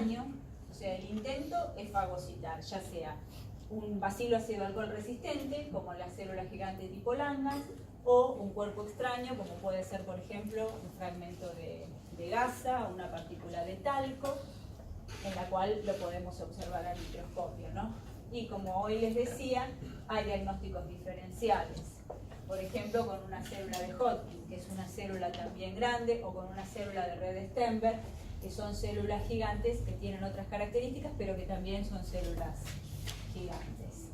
extraño, o sea, el intento es fagocitar, ya sea un bacilo ácido alcohol resistente, como las células gigantes tipo Langhans, o un cuerpo extraño, como puede ser, por ejemplo, un fragmento de gasa, una partícula de talco, en la cual lo podemos observar al microscopio, ¿no? Y como hoy les decía, hay diagnósticos diferenciales. Por ejemplo, con una célula de Hodgkin, que es una célula también grande, o con una célula de red Stenberg, que son células gigantes que tienen otras características, pero que también son células gigantes.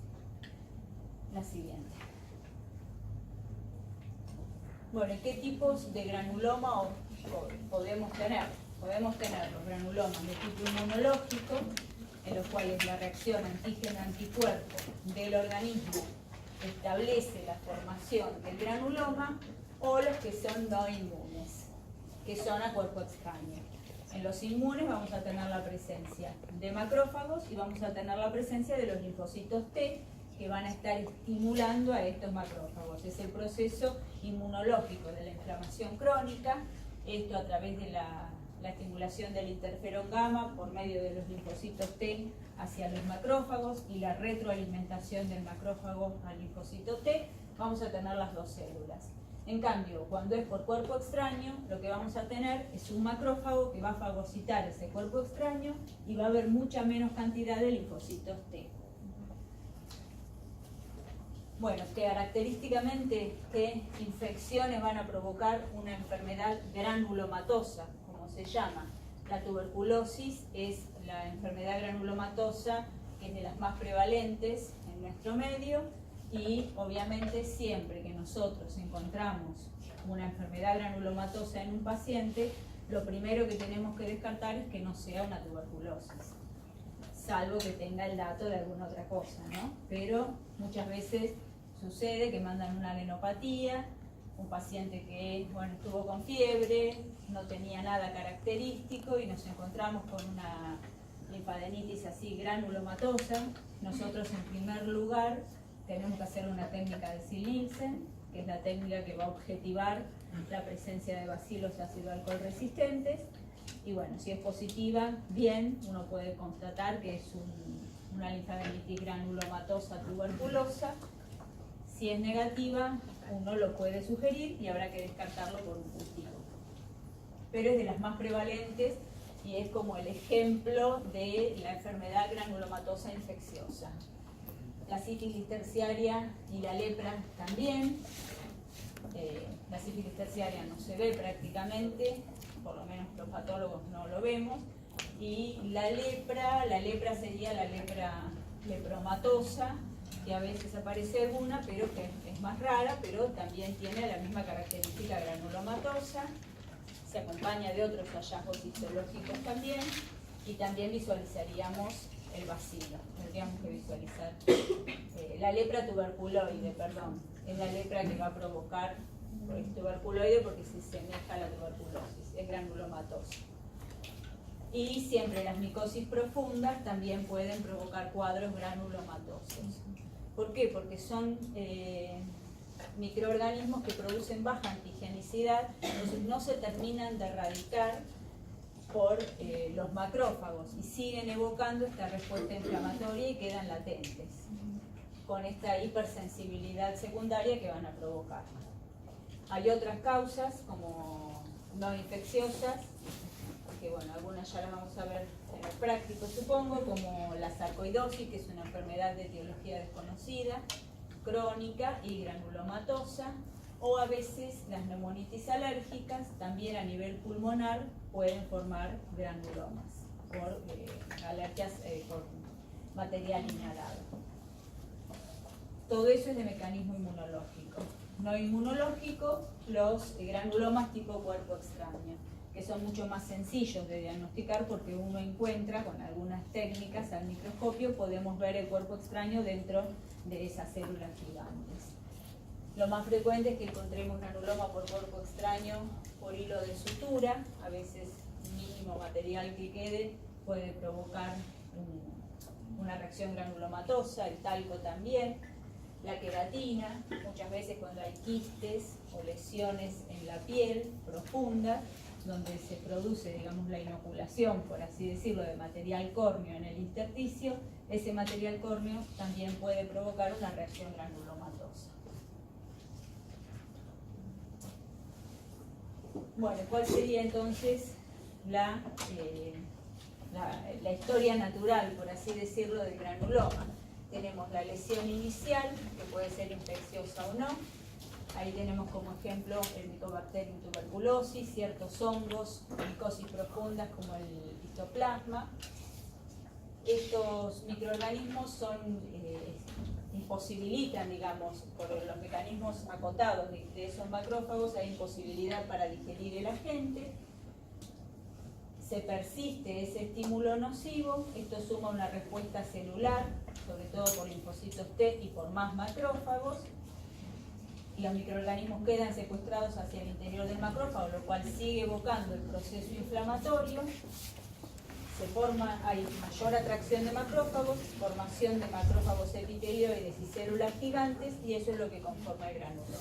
La siguiente. Bueno, ¿qué tipos de granuloma podemos tener? Podemos tener los granulomas de tipo inmunológico, en los cuales la reacción antígeno-anticuerpo del organismo establece la formación del granuloma, o los que son no inmunes, que son a cuerpo extraño. En los inmunes vamos a tener la presencia de macrófagos y vamos a tener la presencia de los linfocitos T, que van a estar estimulando a estos macrófagos. Es el proceso inmunológico de la inflamación crónica, esto a través de la estimulación del interferón gamma por medio de los linfocitos T hacia los macrófagos y la retroalimentación del macrófago al linfocito T, vamos a tener las dos células. En cambio, cuando es por cuerpo extraño, lo que vamos a tener es un macrófago que va a fagocitar ese cuerpo extraño y va a haber mucha menos cantidad de linfocitos T. Bueno, característicamente, ¿qué infecciones van a provocar una enfermedad granulomatosa, como se llama? La tuberculosis es la enfermedad granulomatosa que es de las más prevalentes en nuestro medio, y obviamente siempre que nosotros encontramos una enfermedad granulomatosa en un paciente, lo primero que tenemos que descartar es que no sea una tuberculosis, salvo que tenga el dato de alguna otra cosa, ¿no? Pero muchas veces sucede que mandan una adenopatía, un paciente que, bueno, estuvo con fiebre, no tenía nada característico y nos encontramos con una linfadenitis así granulomatosa. Nosotros en primer lugar tenemos que hacer una técnica de Sieg-Nielsen, que es la técnica que va a objetivar la presencia de bacilos ácido alcohol resistentes. Y bueno, si es positiva, bien, uno puede constatar que es una linfadenitis granulomatosa tuberculosa. Si es negativa, uno lo puede sugerir y habrá que descartarlo por un cultivo. Pero es de las más prevalentes y es como el ejemplo de la enfermedad granulomatosa infecciosa. La sífilis terciaria y la lepra también. La sífilis terciaria no se ve prácticamente, por lo menos los patólogos no lo vemos. Y la lepra sería la lepra lepromatosa, que a veces aparece alguna, pero que es más rara, pero también tiene la misma característica granulomatosa. Se acompaña de otros hallazgos histológicos también, y también visualizaríamos el bacilo. Tendríamos que visualizar la lepra tuberculoide, perdón, es la lepra que va a provocar, es tuberculoide porque se semeja a la tuberculosis, es granulomatosa. Y siempre las micosis profundas también pueden provocar cuadros granulomatosos. ¿Por qué? Porque son microorganismos que producen baja antigenicidad, entonces no se terminan de erradicar por los macrófagos y siguen evocando esta respuesta inflamatoria y quedan latentes con esta hipersensibilidad secundaria que van a provocar. Hay otras causas como no infecciosas, que bueno, algunas ya las vamos a ver en lo práctico supongo, como la sarcoidosis, que es una enfermedad de etiología desconocida, crónica y granulomatosa, o a veces las neumonitis alérgicas, también a nivel pulmonar, pueden formar granulomas por alergias por material inhalado. Todo eso es de mecanismo inmunológico. No inmunológico, los granulomas tipo cuerpo extraño, que son mucho más sencillos de diagnosticar porque uno encuentra con algunas técnicas al microscopio, podemos ver el cuerpo extraño dentro de esas células gigantes. Lo más frecuente es que encontremos granuloma por cuerpo extraño por hilo de sutura, a veces mínimo material que quede puede provocar una reacción granulomatosa, el talco también, la queratina, muchas veces cuando hay quistes o lesiones en la piel profundas, donde se produce, digamos, la inoculación, por así decirlo, de material córneo en el intersticio, ese material córneo también puede provocar una reacción granulomatosa. Bueno, ¿cuál sería entonces la historia natural, por así decirlo, del granuloma? Tenemos la lesión inicial, que puede ser infecciosa o no. Ahí tenemos como ejemplo el Mycobacterium tuberculosis, ciertos hongos, micosis profundas como el histoplasma. Estos microorganismos imposibilitan, digamos, por los mecanismos acotados de esos macrófagos, hay imposibilidad para digerir el agente. Se persiste ese estímulo nocivo, esto suma una respuesta celular, sobre todo por linfocitos T y por más macrófagos, y los microorganismos quedan secuestrados hacia el interior del macrófago, lo cual sigue evocando el proceso inflamatorio. Hay mayor atracción de macrófagos, formación de macrófagos epitelioides y células gigantes, y eso es lo que conforma el granuloma.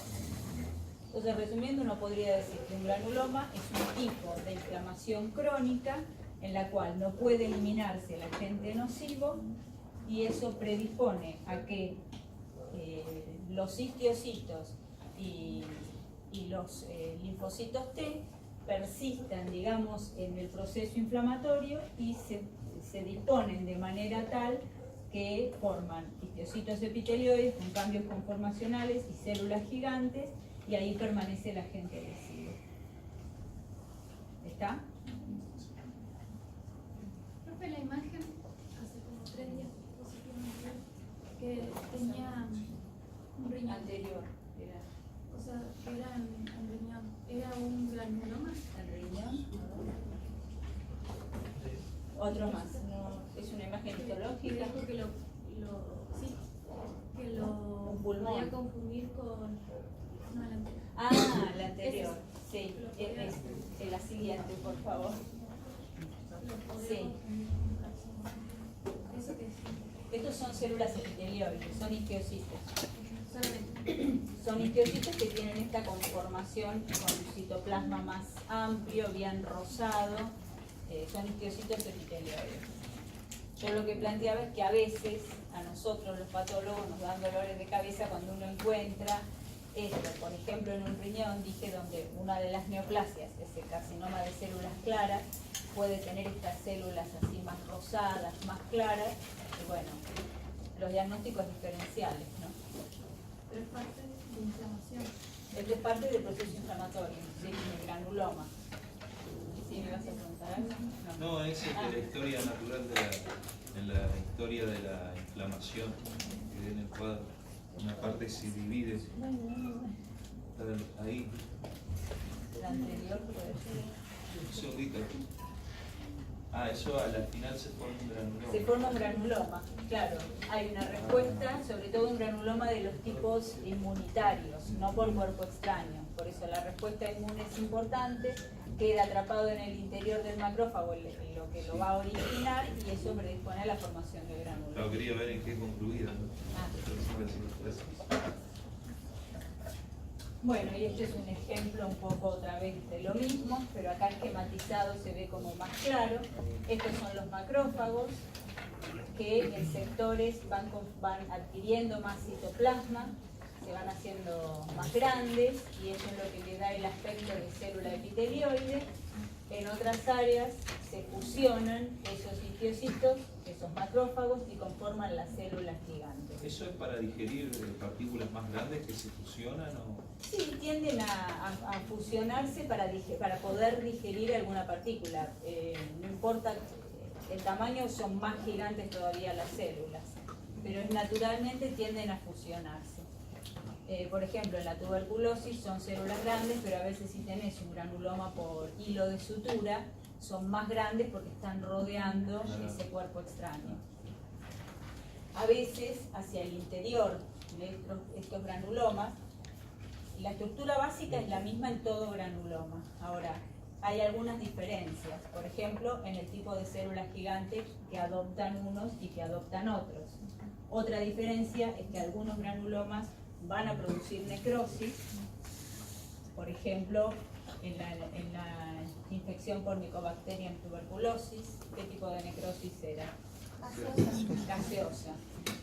Entonces, resumiendo, uno podría decir que un granuloma es un tipo de inflamación crónica en la cual no puede eliminarse el agente nocivo, y eso predispone a que los histiocitos y los linfocitos T persistan, digamos, en el proceso inflamatorio y se disponen de manera tal que forman histiocitos epitelioides con cambios conformacionales y células gigantes, y ahí permanece el agente lesivo. ¿Está? Profe, la imagen hace como 3 días que tenía un riñón Anterior. O sea, era un riñón. ¿Era un granuloma? El riñón. Otro más. No, es una imagen histológica. Dijo que lo Un pulmón. podía confundir con... No, la anterior. Ah, la anterior. Sí, es la siguiente, por favor. Sí. ¿Eso qué es? Estos son células epitelioides, son histiocitos. Solamente. Son histiocitos que tienen esta conformación con un citoplasma más amplio, bien rosado. Son histiocitos epitelioides. Yo lo que planteaba es que a veces a nosotros los patólogos nos dan dolores de cabeza cuando uno encuentra esto, por ejemplo en un riñón, dije, donde una de las neoplasias, ese carcinoma de células claras, puede tener estas células así más rosadas, más claras, y bueno, los diagnósticos diferenciales, ¿no? Pero es parte de inflamación. Esto es parte del proceso inflamatorio, ¿sí? El granuloma. ¿Sí me vas a preguntar algo? No, es de la historia natural en la historia de la inflamación que viene en el cuadro. Una parte se divide. Está ahí. La anterior puede ser. Un segundito. Eso al final se forma un granuloma. Se forma un granuloma, claro. Hay una respuesta, sobre todo un granuloma de los tipos inmunitarios, no por cuerpo extraño. Por eso la respuesta inmune es importante, queda atrapado en el interior del macrófago, lo que lo va a originar, y eso predispone a la formación de granuloma. Pero quería ver en qué concluía, ¿no? Bueno, y este es un ejemplo un poco otra vez de lo mismo, pero acá esquematizado se ve como más claro. Estos son los macrófagos que en sectores van adquiriendo más citoplasma, se van haciendo más grandes, y eso es lo que le da el aspecto de célula epitelioide. En otras áreas se fusionan esos histiocitos, esos macrófagos, y conforman las células gigantes. ¿Eso es para digerir partículas más grandes que se fusionan o...? Sí, tienden a fusionarse para poder digerir alguna partícula. No importa el tamaño, son más gigantes todavía las células, pero naturalmente tienden a fusionarse. Por ejemplo, en la tuberculosis son células grandes, pero a veces si tenés un granuloma por hilo de sutura, son más grandes porque están rodeando ese cuerpo extraño. A veces, hacia el interior de estos granulomas, la estructura básica es la misma en todo granuloma. Ahora, hay algunas diferencias. Por ejemplo, en el tipo de células gigantes que adoptan unos y que adoptan otros. Otra diferencia es que algunos granulomas van a producir necrosis. Por ejemplo, en la infección por Mycobacterium tuberculosis. ¿Qué tipo de necrosis era? Gaseosa.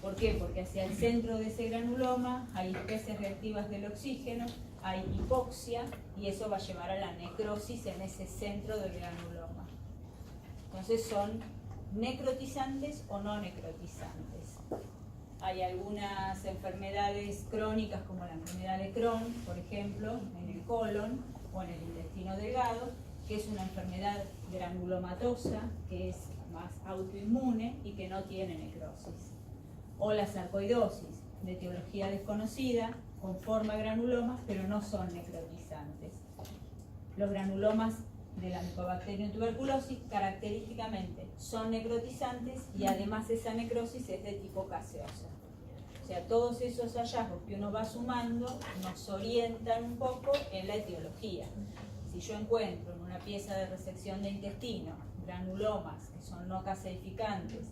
¿Por qué? Porque hacia el centro de ese granuloma hay especies reactivas del oxígeno, hay hipoxia y eso va a llevar a la necrosis en ese centro del granuloma. Entonces son necrotizantes o no necrotizantes. Hay algunas enfermedades crónicas como la enfermedad de Crohn, por ejemplo, en el colon o en el intestino delgado, que es una enfermedad granulomatosa, que es más autoinmune y que no tiene necrosis. O la sarcoidosis, de etiología desconocida, con forma granulomas, pero no son necrotizantes. Los granulomas de la Mycobacterium tuberculosis característicamente son necrotizantes y además esa necrosis es de tipo gaseosa. O sea, todos esos hallazgos que uno va sumando nos orientan un poco en la etiología. Si yo encuentro en una pieza de resección de intestino granulomas que son no caseificantes,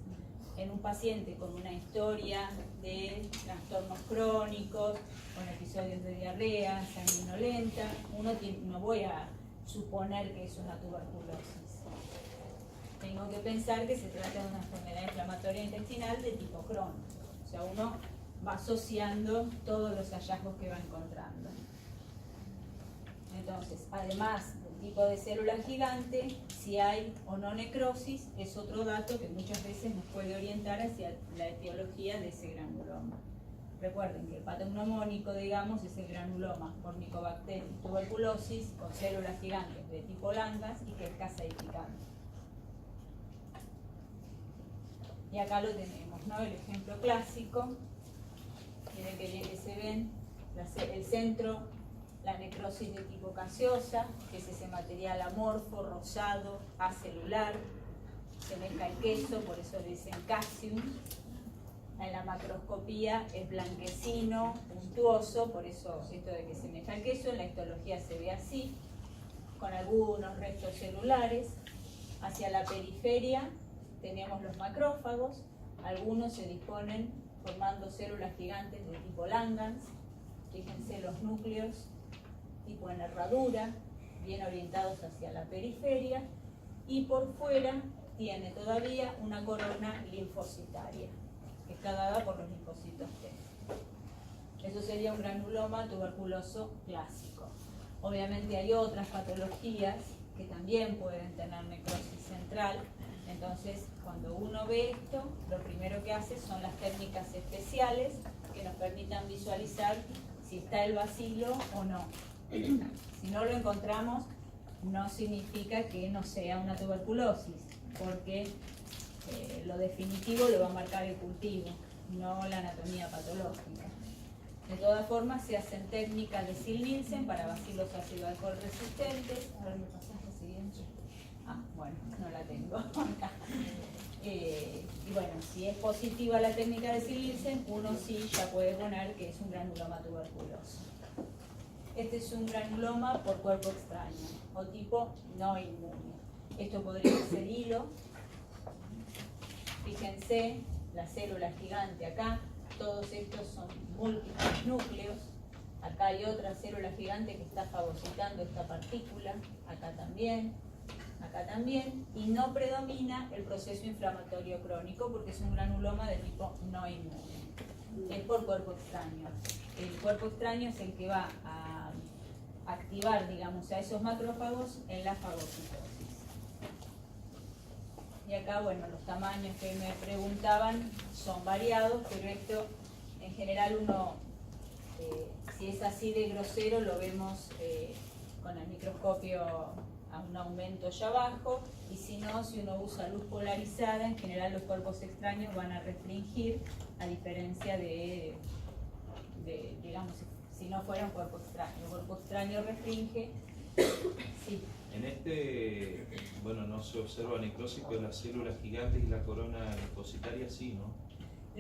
en un paciente con una historia de trastornos crónicos, con episodios de diarrea, sanguinolenta, no voy a suponer que es una tuberculosis. Tengo que pensar que se trata de una enfermedad inflamatoria intestinal de tipo Crohn. O sea, uno va asociando todos los hallazgos que va encontrando. Entonces, además del tipo de célula gigante, si hay o no necrosis, es otro dato que muchas veces nos puede orientar hacia la etiología de ese granuloma. Recuerden que el patognomónico, digamos, es el granuloma por Mycobacterium tuberculosis con células gigantes de tipo Langhans y que es caseificante. Y acá lo tenemos, ¿no? El ejemplo clásico. Miren que bien que se ven el centro, la necrosis de tipo gaseosa, que es ese material amorfo, rosado, acelular, semeja al queso, por eso le dicen casium. En la macroscopía es blanquecino, puntuoso, por eso esto de que semeja al queso, en la histología se ve así, con algunos restos celulares. Hacia la periferia tenemos los macrófagos, algunos se disponen formando células gigantes de tipo Langhans. Fíjense los núcleos tipo en herradura, bien orientados hacia la periferia, y por fuera tiene todavía una corona linfocitaria, que está dada por los linfocitos T. Eso sería un granuloma tuberculoso clásico. Obviamente hay otras patologías que también pueden tener necrosis central. Entonces, cuando uno ve esto, lo primero que hace son las técnicas especiales que nos permitan visualizar si está el bacilo o no. Si no lo encontramos, no significa que no sea una tuberculosis, porque lo definitivo lo va a marcar el cultivo, no la anatomía patológica. De todas formas, se hacen técnicas de Sil-Nielsen para bacilos ácido alcohol resistentes. A ver, ¿me pasas la siguiente? Ah, bueno, no la tengo acá. Y bueno, si es positiva la técnica de Sil-Nielsen, uno sí ya puede poner que es un granuloma tuberculoso. Este es un granuloma por cuerpo extraño o tipo no inmune. Esto podría ser hilo. Fíjense, la célula gigante acá, todos estos son múltiples núcleos. Acá hay otra célula gigante que está fagocitando esta partícula, acá también, y no predomina el proceso inflamatorio crónico porque es un granuloma de tipo no inmune. Es por cuerpo extraño. El cuerpo extraño es el que va a activar, digamos, a esos macrófagos en la fagocitosis. Y acá, bueno, los tamaños que me preguntaban son variados, pero esto, en general, uno, si es así de grosero, lo vemos con el microscopio a un aumento ya bajo, y si no, si uno usa luz polarizada, en general los cuerpos extraños van a restringir, a diferencia de digamos, si no fuera un cuerpo extraño. El cuerpo extraño restringe. Sí. En este, bueno, no se observa necrosis, pero las células gigantes y la corona linfocitaria sí, ¿no?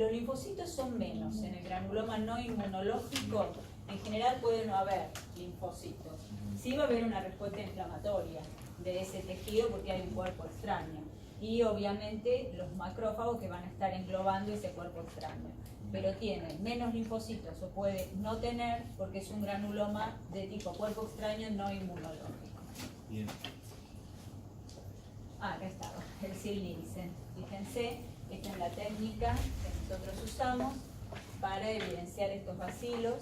Los linfocitos son menos. En el granuloma no inmunológico, en general puede no haber linfocitos. Sí va a haber una respuesta inflamatoria de ese tejido porque hay un cuerpo extraño. Y obviamente los macrófagos que van a estar englobando ese cuerpo extraño. Pero tiene menos linfocitos o puede no tener porque es un granuloma de tipo cuerpo extraño no inmunológico. Bien. Acá estaba, el Sil Nielsen. Fíjense, esta es la técnica que nosotros usamos para evidenciar estos bacilos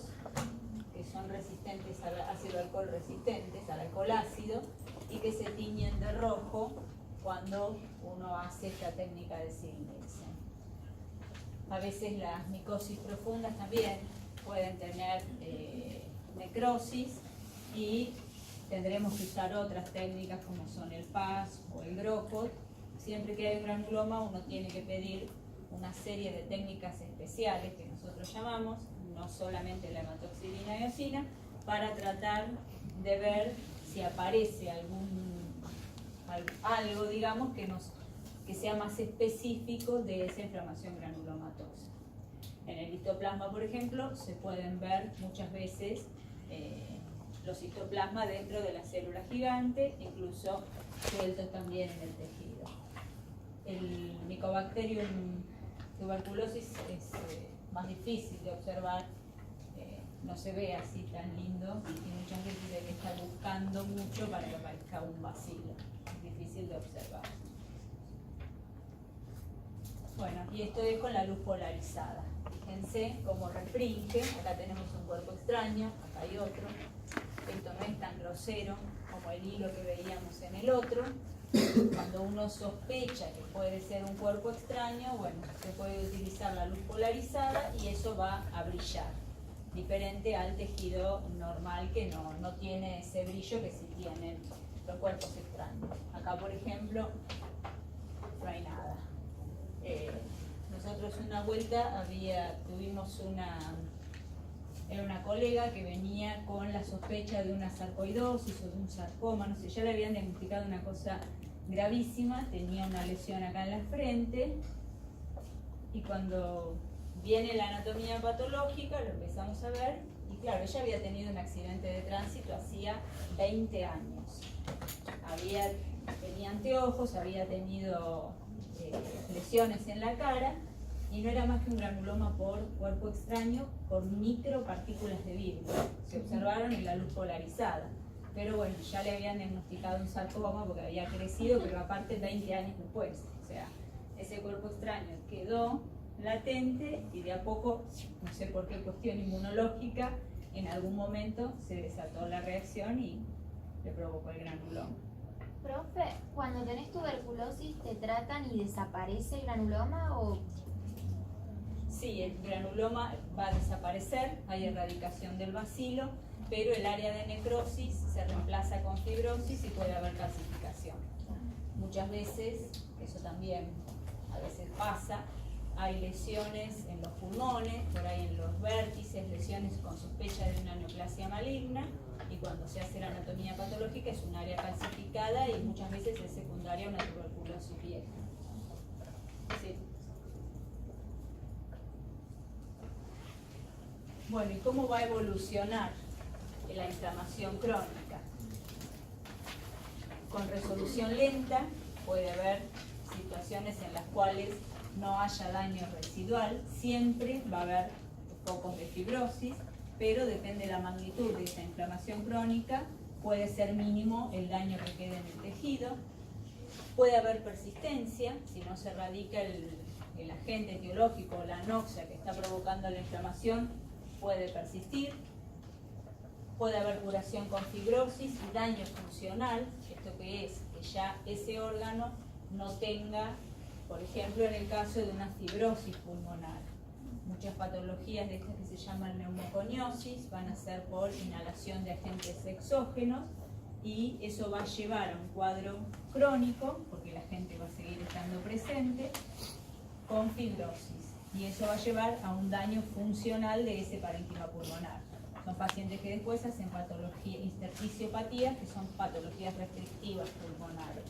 que son resistentes al ácido alcohol, resistentes al alcohol ácido, y que se tiñen de rojo cuando uno hace esta técnica de Sil Nielsen. A veces las micosis profundas también pueden tener necrosis y tendremos que usar otras técnicas como son el PAS o el GROCOT. Siempre que hay un granuloma uno tiene que pedir una serie de técnicas especiales que nosotros llamamos, no solamente la hematoxilina y eosina, para tratar de ver si aparece algo, digamos, que sea más específico de esa inflamación granulomatosa. En el histoplasma, por ejemplo, se pueden ver muchas veces los histoplasmas dentro de la célula gigante, incluso sueltos también en el tejido. El Mycobacterium tuberculosis es más difícil de observar, no se ve así tan lindo y muchas veces hay que estar buscando mucho para que aparezca un bacilo. Es difícil de observar. Bueno, y esto es con la luz polarizada. Fíjense cómo restringe. Acá tenemos un cuerpo extraño, acá hay otro. Esto no es tan grosero como el hilo que veíamos en el otro. Cuando uno sospecha que puede ser un cuerpo extraño, bueno, se puede utilizar la luz polarizada y eso va a brillar, diferente al tejido normal que no tiene ese brillo que sí tienen los cuerpos extraños. Acá, por ejemplo, no hay nada. Nosotros una vuelta tuvimos una colega que venía con la sospecha de una sarcoidosis o de un sarcoma, no sé, ya le habían diagnosticado una cosa gravísima, tenía una lesión acá en la frente, y cuando viene la anatomía patológica lo empezamos a ver, y claro, ella había tenido un accidente de tránsito hacía 20 años. Tenía anteojos, había tenido lesiones en la cara, y no era más que un granuloma por cuerpo extraño por micropartículas de virus. Se observaron en la luz polarizada. Pero bueno, ya le habían diagnosticado un sarcoma porque había crecido, pero aparte 20 años después. O sea, ese cuerpo extraño quedó latente y de a poco, no sé por qué cuestión inmunológica, en algún momento se desató la reacción y le provocó el granuloma. Profe, cuando tenés tuberculosis, ¿te tratan y desaparece el granuloma o...? Sí, el granuloma va a desaparecer, hay erradicación del bacilo, pero el área de necrosis se reemplaza con fibrosis y puede haber calcificación. Muchas veces, eso también a veces pasa, hay lesiones en los pulmones, por ahí en los vértices, lesiones con sospecha de una neoplasia maligna, y cuando se hace la anatomía patológica es un área calcificada y muchas veces es secundaria a una tuberculosis vieja. Sí. Bueno, ¿y cómo va a evolucionar la inflamación crónica? Con resolución lenta puede haber situaciones en las cuales no haya daño residual, siempre va a haber focos de fibrosis, pero depende de la magnitud de esa inflamación crónica, puede ser mínimo el daño que quede en el tejido. Puede haber persistencia, si no se erradica el agente etiológico o la anoxia que está provocando la inflamación, puede persistir. Puede haber curación con fibrosis y daño funcional. ¿Esto qué es? Que ya ese órgano no tenga, por ejemplo, en el caso de una fibrosis pulmonar. Muchas patologías de estas que se llaman neumoconiosis van a ser por inhalación de agentes exógenos, y eso va a llevar a un cuadro crónico, porque la gente va a seguir estando presente, con fibrosis. Y eso va a llevar a un daño funcional de ese parénquima pulmonar. Son pacientes que después hacen intersticiopatías, que son patologías restrictivas pulmonares.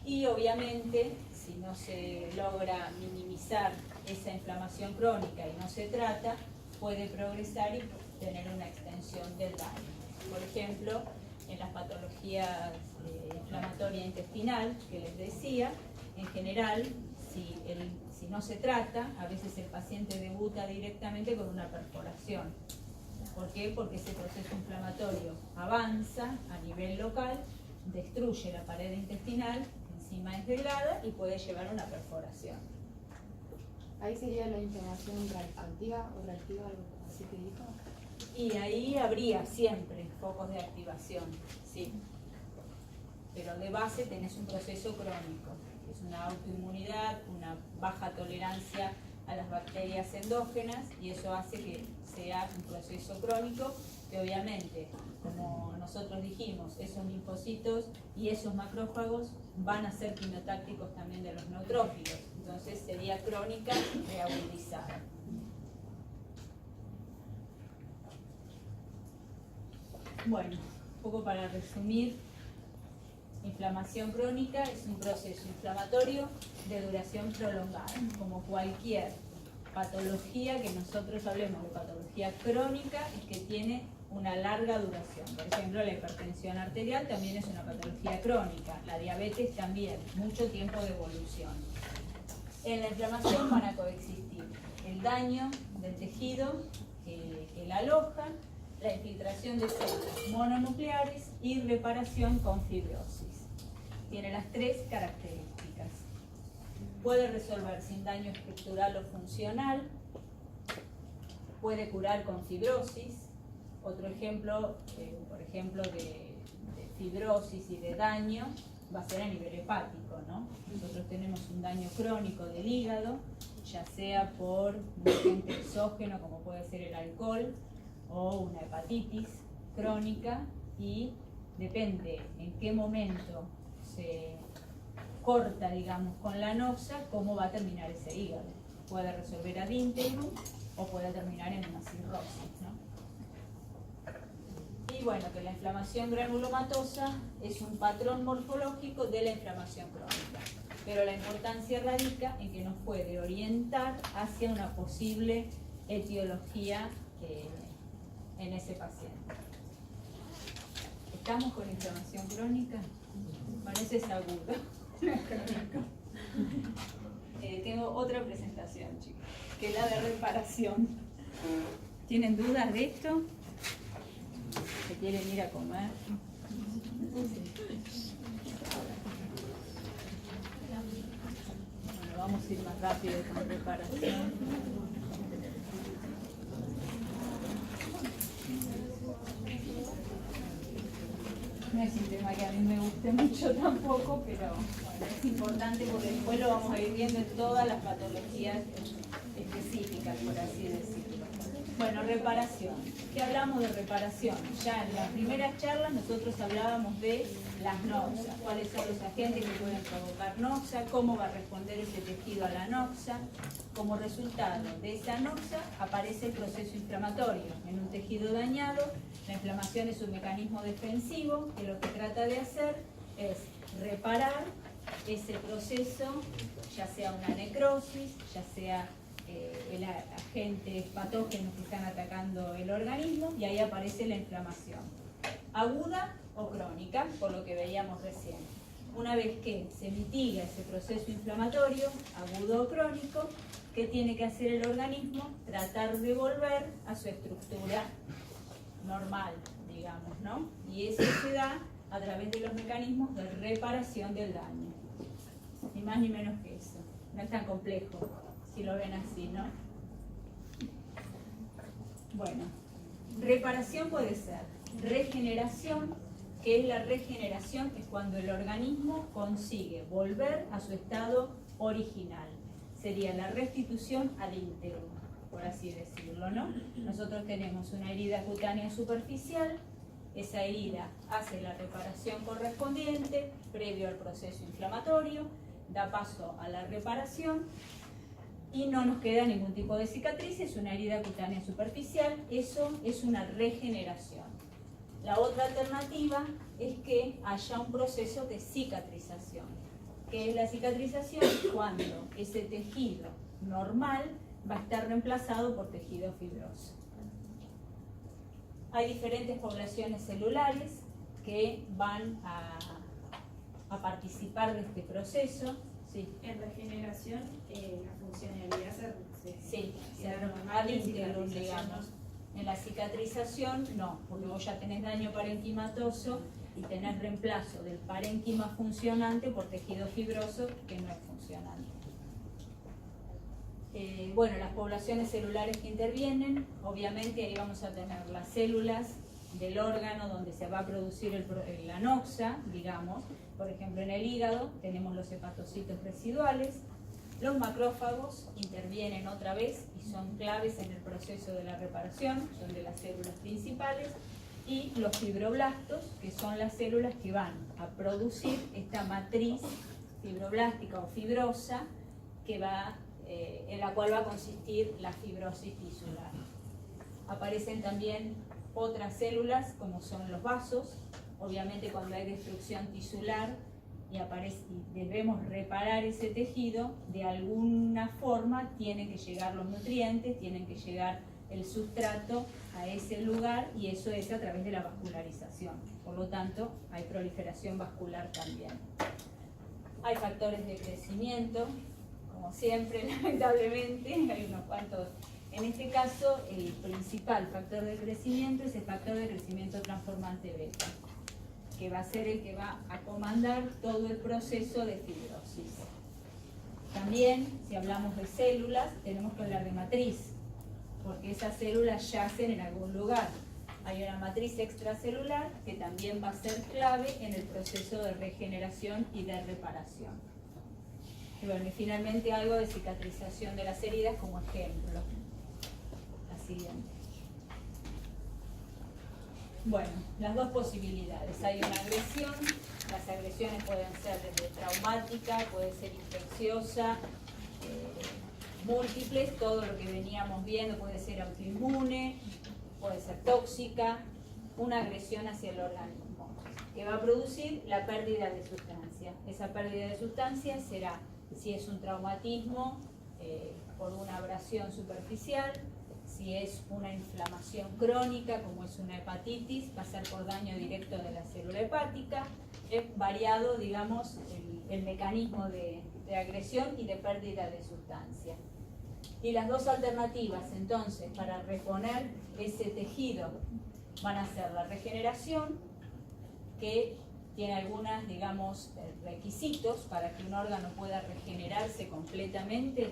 Y obviamente, si no se logra minimizar esa inflamación crónica y no se trata, puede progresar y tener una extensión del daño. Por ejemplo, en las patologías inflamatoria intestinal que les decía, en general, si no se trata, a veces el paciente debuta directamente con una perforación. ¿Por qué? Porque ese proceso inflamatorio avanza a nivel local, destruye la pared intestinal, encima es delgada y puede llevar a una perforación. Ahí sería la inflamación activa o reactiva, algo así que dijo. Y ahí habría siempre focos de activación, sí. Pero de base tenés un proceso crónico, que es una autoinmunidad, una baja tolerancia a las bacterias endógenas, y eso hace que sea un proceso crónico que obviamente, como nosotros dijimos, esos linfocitos y esos macrófagos van a ser quimiotácticos también de los neutrófilos, entonces sería crónica reagudizada. Bueno, un poco para resumir, inflamación crónica es un proceso inflamatorio de duración prolongada, como cualquier patología que nosotros hablemos de patología crónica es que tiene una larga duración. Por ejemplo, la hipertensión arterial también es una patología crónica, la diabetes también, mucho tiempo de evolución. En la inflamación van a coexistir el daño del tejido que la aloja, la infiltración de células mononucleares y reparación con fibrosis. Tiene las tres características. Puede resolver sin daño estructural o funcional, puede curar con fibrosis. Otro ejemplo, por ejemplo, de fibrosis y de daño va a ser a nivel hepático, ¿no? Nosotros tenemos un daño crónico del hígado, ya sea por un agente exógeno como puede ser el alcohol, o una hepatitis crónica, y depende en qué momento se corta, digamos, con la noxa, cómo va a terminar ese hígado. Puede resolver ad integrum o puede terminar en una cirrosis, ¿no? Y bueno, que la inflamación granulomatosa es un patrón morfológico de la inflamación crónica, pero la importancia radica en que nos puede orientar hacia una posible etiología en ese paciente. ¿Estamos con inflamación crónica? Parece es agudo. Tengo otra presentación, chicos, que es la de reparación. ¿Tienen dudas de esto? ¿Se quieren ir a comer? Bueno, vamos a ir más rápido con reparación. No es un tema que a mí me guste mucho tampoco, pero bueno, es importante porque después lo vamos a ir viendo en todas las patologías específicas, por así decirlo. Bueno, reparación. ¿Qué hablamos de reparación? Ya en las primeras charlas nosotros hablábamos de las noxas, cuáles son los agentes que pueden provocar noxa, cómo va a responder ese tejido a la noxa. Como resultado de esa noxa aparece el proceso inflamatorio en un tejido dañado. La inflamación es un mecanismo defensivo que lo que trata de hacer es reparar ese proceso, ya sea una necrosis, ya sea el agentes patógenos que están atacando el organismo, y ahí aparece la inflamación, aguda o crónica, por lo que veíamos recién. Una vez que se mitiga ese proceso inflamatorio, agudo o crónico, ¿qué tiene que hacer el organismo? Tratar de volver a su estructura normal, digamos, ¿no? Y eso se da a través de los mecanismos de reparación del daño. Ni más ni menos que eso. No es tan complejo, si lo ven así, ¿no? Bueno, reparación puede ser regeneración. ¿Qué es la regeneración? Es cuando el organismo consigue volver a su estado original. Sería la restitución al íntegro, por así decirlo, ¿no? Nosotros tenemos una herida cutánea superficial, esa herida hace la reparación correspondiente previo al proceso inflamatorio, da paso a la reparación y no nos queda ningún tipo de cicatriz, es una herida cutánea superficial, eso es una regeneración. La otra alternativa es que haya un proceso de cicatrización. ¿Qué es la cicatrización? Cuando ese tejido normal va a estar reemplazado por tejido fibroso. Hay diferentes poblaciones celulares que van a participar de este proceso. Sí. En regeneración, la funcionalidad se Sí, queda normal, ad integrum, digamos. En la cicatrización no, porque vos ya tenés daño parenquimatoso y tenés reemplazo del parénquima funcionante por tejido fibroso que no es funcionante. Bueno, las poblaciones celulares que intervienen, obviamente ahí vamos a tener las células del órgano donde se va a producir la noxa, digamos. Por ejemplo, en el hígado tenemos los hepatocitos residuales. Los macrófagos intervienen otra vez y son claves en el proceso de la reparación, son de las células principales. Y los fibroblastos, que son las células que van a producir esta matriz fibroblástica o fibrosa en la cual va a consistir la fibrosis tisular. Aparecen también otras células como son los vasos. Obviamente cuando hay destrucción tisular y debemos reparar ese tejido, de alguna forma tienen que llegar los nutrientes, tienen que llegar el sustrato a ese lugar, y eso es a través de la vascularización. Por lo tanto, hay proliferación vascular también. Hay factores de crecimiento, como siempre, lamentablemente, hay unos cuantos. En este caso, el principal factor de crecimiento es el factor de crecimiento transformante beta, que va a ser el que va a comandar todo el proceso de fibrosis. También, si hablamos de células, tenemos que hablar de matriz, porque esas células yacen en algún lugar. Hay una matriz extracelular que también va a ser clave en el proceso de regeneración y de reparación. Y bueno, y finalmente algo de cicatrización de las heridas como ejemplo. La siguiente. Bueno, las dos posibilidades. Hay una agresión. Las agresiones pueden ser desde traumática, puede ser infecciosa, múltiples, todo lo que veníamos viendo, puede ser autoinmune, puede ser tóxica, una agresión hacia el organismo, que va a producir la pérdida de sustancia. Esa pérdida de sustancia será, si es un traumatismo, por una abrasión superficial, si es una inflamación crónica, como es una hepatitis, va a ser por daño directo de la célula hepática. Es variado, digamos, el mecanismo de agresión y de pérdida de sustancia. Y las dos alternativas, entonces, para reponer ese tejido van a ser la regeneración, que tiene algunos, digamos, requisitos para que un órgano pueda regenerarse completamente.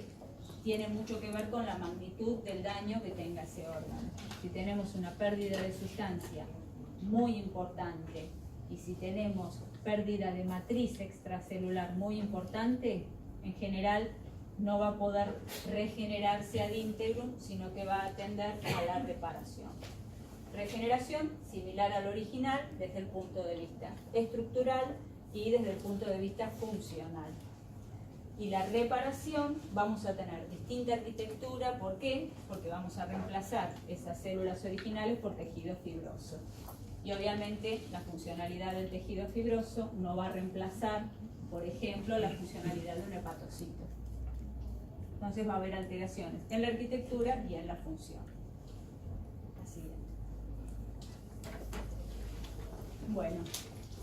Tiene mucho que ver con la magnitud del daño que tenga ese órgano. Si tenemos una pérdida de sustancia muy importante y si tenemos pérdida de matriz extracelular muy importante, en general no va a poder regenerarse ad integrum, sino que va a tender a la reparación. Regeneración similar al original desde el punto de vista estructural y desde el punto de vista funcional. Y la reparación vamos a tener distinta arquitectura. ¿Por qué? Porque vamos a reemplazar esas células originales por tejido fibroso. Y obviamente la funcionalidad del tejido fibroso no va a reemplazar, por ejemplo, la funcionalidad de un hepatocito. Entonces va a haber alteraciones en la arquitectura y en la función. La siguiente. Bueno,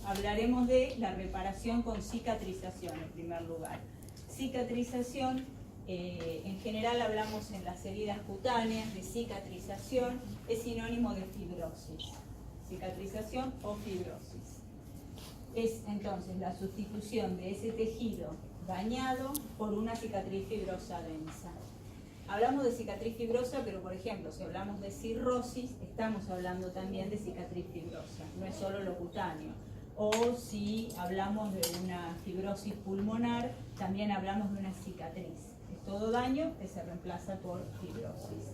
hablaremos de la reparación con cicatrización en primer lugar. Cicatrización, en general hablamos en las heridas cutáneas de cicatrización, es sinónimo de fibrosis. Cicatrización o fibrosis. Es entonces la sustitución de ese tejido dañado por una cicatriz fibrosa densa. Hablamos de cicatriz fibrosa, pero por ejemplo, si hablamos de cirrosis, estamos hablando también de cicatriz fibrosa, no es solo lo cutáneo. O si hablamos de una fibrosis pulmonar, también hablamos de una cicatriz. Es todo daño que se reemplaza por fibrosis.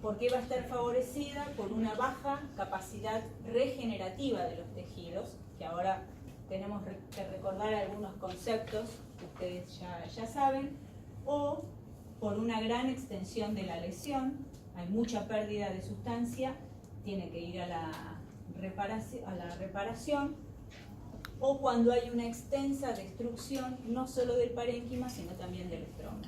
¿Por qué va a estar favorecida? Por una baja capacidad regenerativa de los tejidos, que ahora tenemos que recordar algunos conceptos que ustedes ya saben, o por una gran extensión de la lesión, hay mucha pérdida de sustancia, tiene que ir a la reparación, o cuando hay una extensa destrucción no solo del parénquima, sino también del estroma.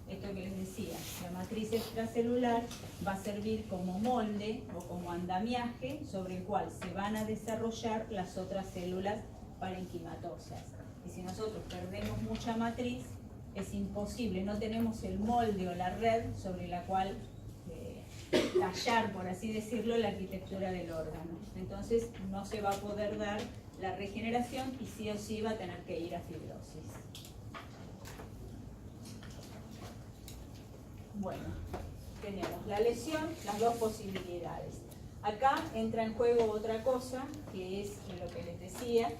Esto que les decía, la matriz extracelular va a servir como molde o como andamiaje sobre el cual se van a desarrollar las otras células parenquimatosas. Y si nosotros perdemos mucha matriz, es imposible, no tenemos el molde o la red sobre la cual tallar, por así decirlo, la arquitectura del órgano. Entonces no se va a poder dar la regeneración y sí o sí va a tener que ir a fibrosis. Bueno, tenemos la lesión, las dos posibilidades. Acá entra en juego otra cosa, que es lo que les decía,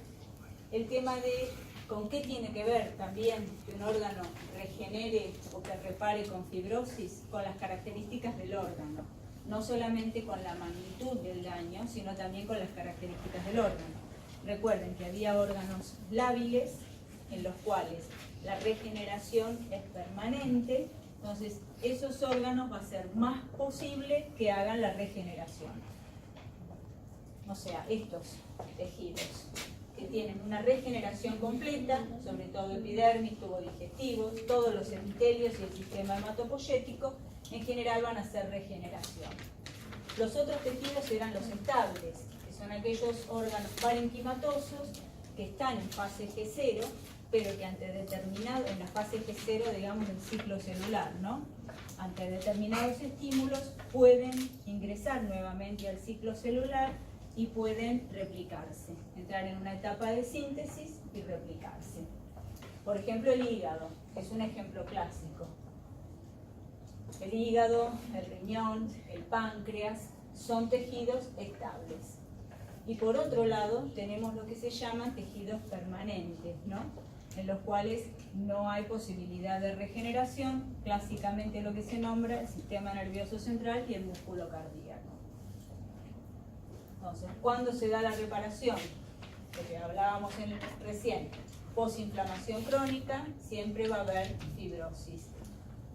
el tema de con qué tiene que ver también que un órgano regenere o que repare con fibrosis, con las características del órgano. No solamente con la magnitud del daño, sino también con las características del órgano. Recuerden que había órganos lábiles en los cuales la regeneración es permanente, entonces esos órganos va a ser más posible que hagan la regeneración. O sea, estos tejidos que tienen una regeneración completa, sobre todo epidermis, tubos digestivos, todos los epitelios y el sistema hematopoyético, en general van a hacer regeneración. Los otros tejidos eran los estables, que son aquellos órganos parenquimatosos que están en fase G0, pero que ante determinado, en la fase G0, digamos, del ciclo celular, ¿no? Ante determinados estímulos pueden ingresar nuevamente al ciclo celular y pueden replicarse, entrar en una etapa de síntesis y replicarse. Por ejemplo, el hígado es un ejemplo clásico. El hígado, el riñón, el páncreas son tejidos estables. Y por otro lado tenemos lo que se llaman tejidos permanentes, ¿no? En los cuales no hay posibilidad de regeneración, clásicamente lo que se nombra el sistema nervioso central y el músculo cardíaco. Entonces, ¿cuándo se da la reparación? Lo que hablábamos recién, posinflamación crónica, siempre va a haber fibrosis.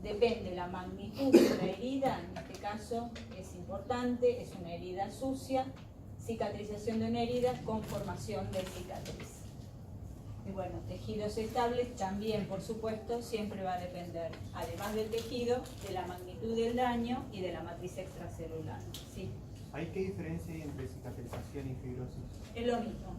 Depende la magnitud de la herida, en este caso es importante, es una herida sucia, cicatrización de una herida con formación de cicatriz. Y bueno, tejidos estables también, por supuesto, siempre va a depender, además del tejido, de la magnitud del daño y de la matriz extracelular. ¿Sí? ¿Hay qué diferencia hay entre cicatrización y fibrosis? Es lo mismo.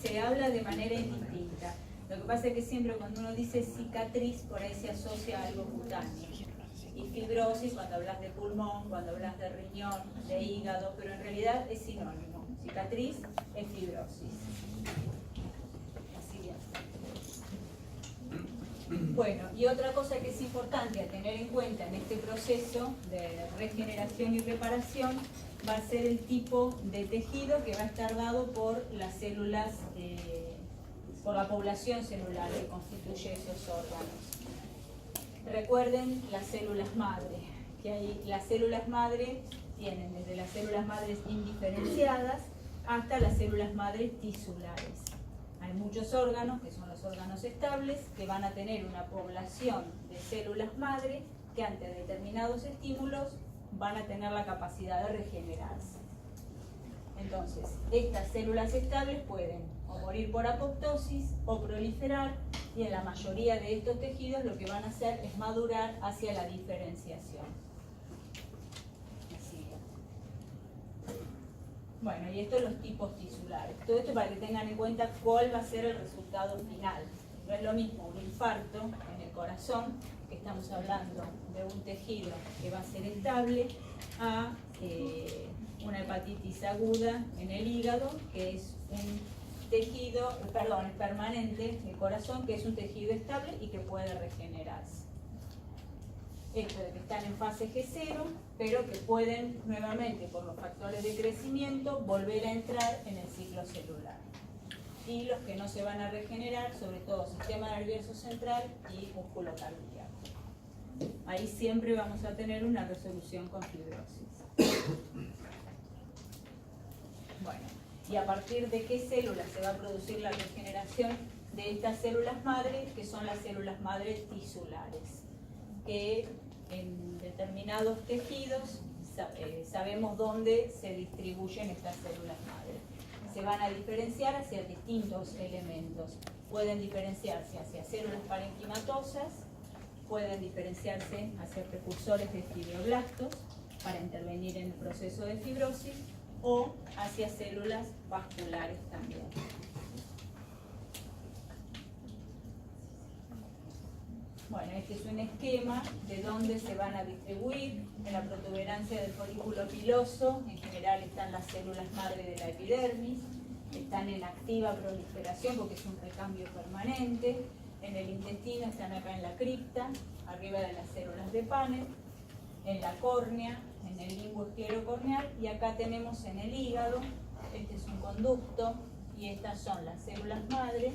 Se habla de manera indistinta. Lo que pasa es que siempre cuando uno dice cicatriz, por ahí se asocia a algo cutáneo. Y fibrosis, cuando hablas de pulmón, cuando hablas de riñón, de hígado, pero en realidad es sinónimo. Cicatriz es fibrosis. Así bien. Bueno, y otra cosa que es importante a tener en cuenta en este proceso de regeneración y reparación va a ser el tipo de tejido que va a estar dado por las células, por la población celular que constituye esos órganos. Recuerden las células madre, que ahí las células madre tienen desde las células madres indiferenciadas hasta las células madres tisulares. Hay muchos órganos, que son los órganos estables, que van a tener una población de células madre que ante determinados estímulos van a tener la capacidad de regenerarse. Entonces, estas células estables pueden o morir por apoptosis o proliferar, y en la mayoría de estos tejidos lo que van a hacer es madurar hacia la diferenciación. Así. Bueno, y estos son los tipos tisulares. Todo esto para que tengan en cuenta cuál va a ser el resultado final. No es lo mismo un infarto en el corazón, que estamos hablando de un tejido que va a ser estable, a una hepatitis aguda en el hígado, que es un tejido, perdón, permanente, el corazón, que es un tejido estable y que puede regenerarse. Esto de que están en fase G0, pero que pueden nuevamente, por los factores de crecimiento, volver a entrar en el ciclo celular. Y los que no se van a regenerar, sobre todo sistema nervioso central y músculo cardíaco. Ahí siempre vamos a tener una resolución con fibrosis. Bueno, y a partir de qué células se va a producir la regeneración de estas células madre, que son las células madre tisulares, que en determinados tejidos sabemos dónde se distribuyen estas células madre. Se van a diferenciar hacia distintos elementos. Pueden diferenciarse hacia células parenquimatosas, pueden diferenciarse hacia precursores de fibroblastos para intervenir en el proceso de fibrosis, o hacia células vasculares también. Bueno, este es un esquema de dónde se van a distribuir. En la protuberancia del folículo piloso, en general están las células madre de la epidermis, están en activa proliferación porque es un recambio permanente. En el intestino están acá en la cripta, arriba de las células de Paneth, en la córnea, en el limbo esclerocorneal, y acá tenemos en el hígado, este es un conducto, y estas son las células madre